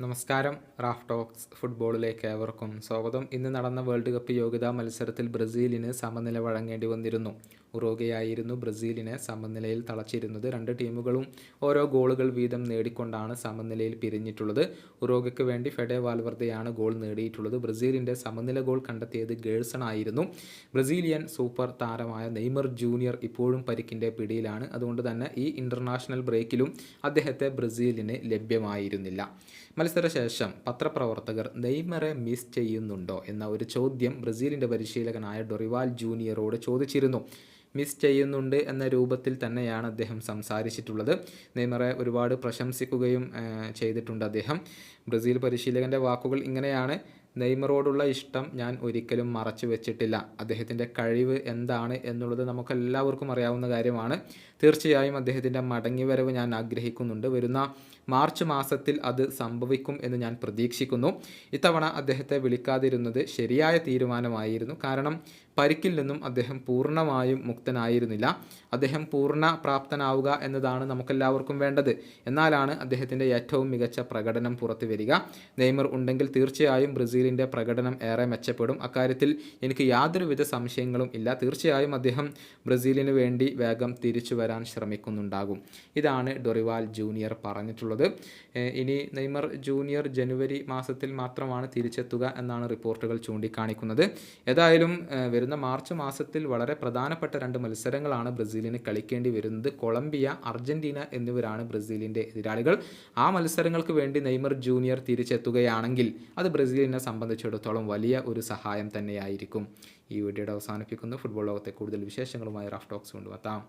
നമസ്കാരം. Raf talks ഫുട്ബോളിലേക്ക് ഏവർക്കും സ്വാഗതം. ഇന്ന് നടന്ന വേൾഡ് കപ്പ് യോഗ്യതാ മത്സരത്തിൽ ബ്രസീലിന് സമനില വഴങ്ങേണ്ടി വന്നിരുന്നു. ഉറുഗ്വേയായിരുന്നു ബ്രസീലിനെ സമനിലയിൽ തളച്ചിരുന്നത്. രണ്ട് ടീമുകളും ഓരോ ഗോളുകൾ വീതം നേടിക്കൊണ്ടാണ് സമനിലയിൽ പിരിഞ്ഞിട്ടുള്ളത്. ഉറുഗ്വേക്ക് വേണ്ടി ഫെഡെ വാൽവർദെയാണ് ഗോൾ നേടിയിട്ടുള്ളത്. ബ്രസീലിൻ്റെ സമനില ഗോൾ കണ്ടെത്തിയത് ഗേഴ്സൺ ആയിരുന്നു. ബ്രസീലിയൻ സൂപ്പർ താരമായ നെയ്മർ ജൂനിയർ ഇപ്പോഴും പരിക്കിൻ്റെ പിടിയിലാണ്. അതുകൊണ്ട് തന്നെ ഈ ഇൻ്റർനാഷണൽ ബ്രേക്കിലും അദ്ദേഹത്തെ ബ്രസീലിന് ലഭ്യമായിരുന്നില്ല. മത്സരശേഷം പത്രപ്രവർത്തകർ നെയ്മറെ മിസ് ചെയ്യുന്നുണ്ടോ എന്ന ഒരു ചോദ്യം ബ്രസീലിൻ്റെ പരിശീലകനായ ഡൊറിവാൽ ജൂനിയറോട് ചോദിച്ചിരുന്നു. മിസ് ചെയ്യുന്നുണ്ട് എന്ന രൂപത്തിൽ തന്നെയാണ് അദ്ദേഹം സംസാരിച്ചിട്ടുള്ളത്. നെയ്മറെ ഒരുപാട് പ്രശംസിക്കുകയും ചെയ്തിട്ടുണ്ട് അദ്ദേഹം. ബ്രസീൽ പരിശീലകൻ്റെ വാക്കുകൾ ഇങ്ങനെയാണ്: നെയ്മറോടുള്ള ഇഷ്ടം ഞാൻ ഒരിക്കലും മറച്ചു വെച്ചിട്ടില്ല. അദ്ദേഹത്തിൻ്റെ കഴിവ് എന്താണ് എന്നുള്ളത് നമുക്കെല്ലാവർക്കും അറിയാവുന്ന കാര്യമാണ്. തീർച്ചയായും അദ്ദേഹത്തിൻ്റെ മടങ്ങിവരവ് ഞാൻ ആഗ്രഹിക്കുന്നുണ്ട്. വരുന്ന മാർച്ച് മാസത്തിൽ അത് സംഭവിക്കും എന്ന് ഞാൻ പ്രതീക്ഷിക്കുന്നു. ഇത്തവണ അദ്ദേഹത്തെ വിളിക്കാതിരുന്നത് ശരിയായ തീരുമാനമായിരുന്നു. കാരണം പരിക്കിൽ നിന്നും അദ്ദേഹം പൂർണ്ണമായും മുക്തനായിരുന്നില്ല. അദ്ദേഹം പൂർണ്ണ പ്രാപ്തനാവുക എന്നതാണ് നമുക്കെല്ലാവർക്കും വേണ്ടത്. എന്നാലാണ് അദ്ദേഹത്തിൻ്റെ ഏറ്റവും മികച്ച പ്രകടനം പുറത്തു വരിക. നെയ്മർ ഉണ്ടെങ്കിൽ തീർച്ചയായും ബ്രസീലിൻ്റെ പ്രകടനം ഏറെ മെച്ചപ്പെടും. അക്കാര്യത്തിൽ എനിക്ക് യാതൊരുവിധ സംശയങ്ങളും ഇല്ല. തീർച്ചയായും അദ്ദേഹം ബ്രസീലിന് വേണ്ടി വേഗം തിരിച്ചു വരാൻ ശ്രമിക്കുന്നുണ്ടാകും. ഇതാണ് ഡൊറിവാൽ ജൂനിയർ പറഞ്ഞിട്ടുള്ളത്. ഇനി നെയ്മർ ജൂനിയർ ജനുവരി മാസത്തിൽ മാത്രമാണ് തിരിച്ചെത്തുക എന്നാണ് റിപ്പോർട്ടുകൾ ചൂണ്ടിക്കാണിക്കുന്നത്. ഏതായാലും വരുന്ന മാർച്ച് മാസത്തിൽ വളരെ പ്രധാനപ്പെട്ട രണ്ട് മത്സരങ്ങളാണ് ബ്രസീലിന് കളിക്കേണ്ടി വരുന്നത്. കൊളംബിയ, അർജന്റീന എന്നിവരാണ് ബ്രസീലിൻ്റെ എതിരാളികൾ. ആ മത്സരങ്ങൾക്ക് വേണ്ടി നെയ്മർ ജൂനിയർ തിരിച്ചെത്തുകയാണെങ്കിൽ അത് ബ്രസീലിനെ സംബന്ധിച്ചിടത്തോളം വലിയ ഒരു സഹായം തന്നെയായിരിക്കും. ഈ വീഡിയോയുടെ അവസാനിപ്പിക്കുന്നു. ഫുട്ബോൾ ലോകത്തെ കൂടുതൽ വിശേഷങ്ങളുമായി റാഫ് ടോക്സ് കൊണ്ടുവെത്താം.